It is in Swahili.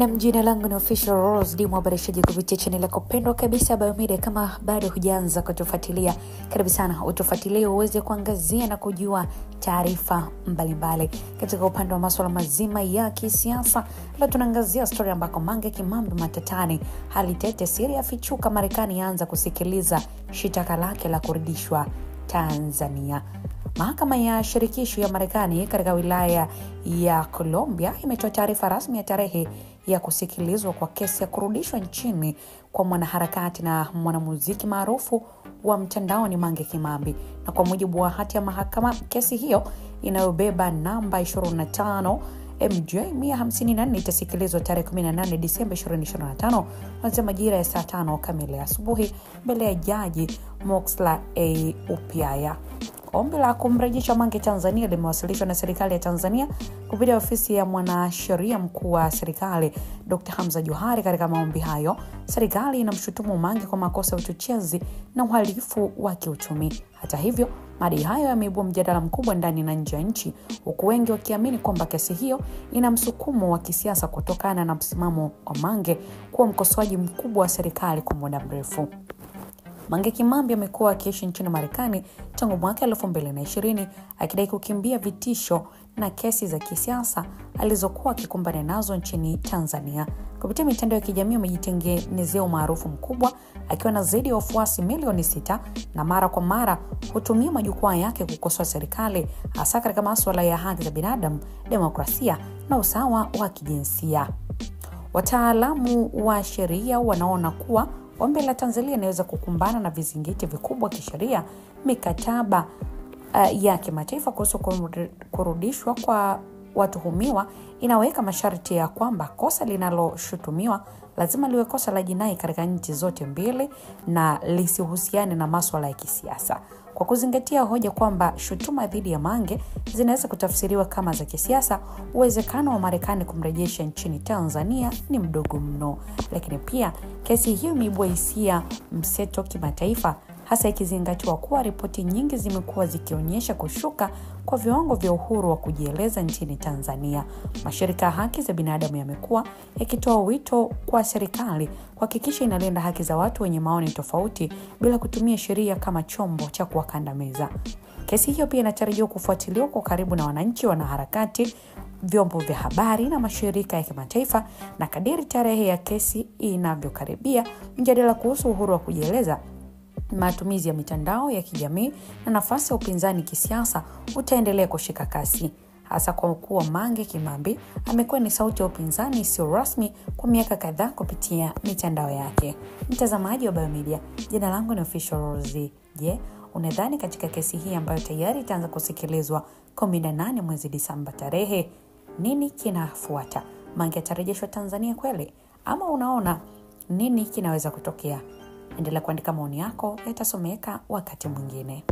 Na jina langu ni Official Rose, ndiye mhabarishaji kupitia channel yako pendwa kabisa Biomedia. Kama bado hujaanza kutufuatilia, karibu sana utufuatilie uweze kuangazia na kujua taarifa mbalimbali katika upande wa masuala mazima ya kisiasa. Leo tunaangazia story ambako Mange Kimambi matatani, hali tete siri yafichuka, Marekani yaanza kusikiliza shitaka lake la kurudishwa Tanzania. Mahakama ya shirikisho ya Marekani katika wilaya ya Columbia imetoa taarifa rasmi ya tarehe ya kusikilizwa kwa kesi ya kurudishwa nchini kwa mwanaharakati na mwanamuziki maarufu wa mtandaoni Mange Kimambi. Na kwa mujibu wa hati ya mahakama, kesi hiyo inayobeba namba 25 MJ 154 itasikilizwa tarehe 18 Disemba 2025 kuanzia majira ya saa 5 kamili asubuhi mbele ya jaji Moxla A. Upiaya. Ombi la kumrejesha Mange Tanzania limewasilishwa na serikali ya Tanzania kupitia ofisi ya mwanasheria mkuu wa serikali Dr. Hamza Johari. Katika maombi hayo, serikali inamshutumu Mange kwa makosa ya uchochezi na uhalifu wa kiuchumi. Hata hivyo, madai hayo yameibua mjadala mkubwa ndani na nje ya nchi, huku wengi wakiamini kwamba kesi hiyo ina msukumo wa kisiasa kutokana na msimamo wa Mange kuwa mkosoaji mkubwa wa serikali kwa muda mrefu. Mange Kimambi amekuwa akiishi nchini Marekani tangu mwaka 2020 akidai kukimbia vitisho na kesi za kisiasa alizokuwa akikumbana nazo nchini Tanzania. Kupitia mitandao ya kijamii amejitengenezea umaarufu mkubwa akiwa na zaidi ya wafuasi milioni 6 na mara kwa mara hutumia majukwaa yake kukosoa serikali, hasa katika masuala ya haki za binadamu, demokrasia na usawa wa kijinsia. Wataalamu wa sheria wanaona kuwa ombi la Tanzania inaweza kukumbana na vizingiti vikubwa kisheria. Mikataba ya kimataifa kuhusu kurudishwa kwa watuhumiwa inaweka masharti ya kwamba kosa linaloshutumiwa lazima liwe kosa la jinai katika nchi zote mbili na lisihusiane na masuala ya kisiasa. Kwa kuzingatia hoja kwamba shutuma dhidi ya Mange zinaweza kutafsiriwa kama za kisiasa, uwezekano wa Marekani kumrejesha nchini Tanzania ni mdogo mno. Lakini pia kesi hiyo imeibua hisia mseto kimataifa, hasa ikizingatiwa kuwa ripoti nyingi zimekuwa zikionyesha kushuka kwa viwango vya uhuru wa kujieleza nchini Tanzania. Mashirika ya haki za binadamu yamekuwa yakitoa wito kwa serikali kuhakikisha inalinda haki za watu wenye maoni tofauti bila kutumia sheria kama chombo cha kuwakandamiza. Kesi hiyo pia inatarajiwa kufuatiliwa kwa karibu na wananchi, wanaharakati, vyombo vya habari na mashirika ya kimataifa, na kadiri tarehe ya kesi inavyokaribia, mjadala kuhusu uhuru wa kujieleza, matumizi ya mitandao ya kijamii na nafasi ya upinzani kisiasa utaendelea kushika kasi, hasa kwa kuwa Mange Kimambi amekuwa ni sauti ya upinzani sio rasmi kwa miaka kadhaa kupitia mitandao yake. Mtazamaji wa Biomedia, jina langu ni Official Rose. Je, unadhani katika kesi hii ambayo tayari itaanza kusikilizwa 18 mwezi Disemba tarehe, nini kinafuata? Mange atarejeshwa Tanzania kweli, ama unaona nini kinaweza kutokea? Endelea kuandika maoni yako, yatasomeka wakati mwingine.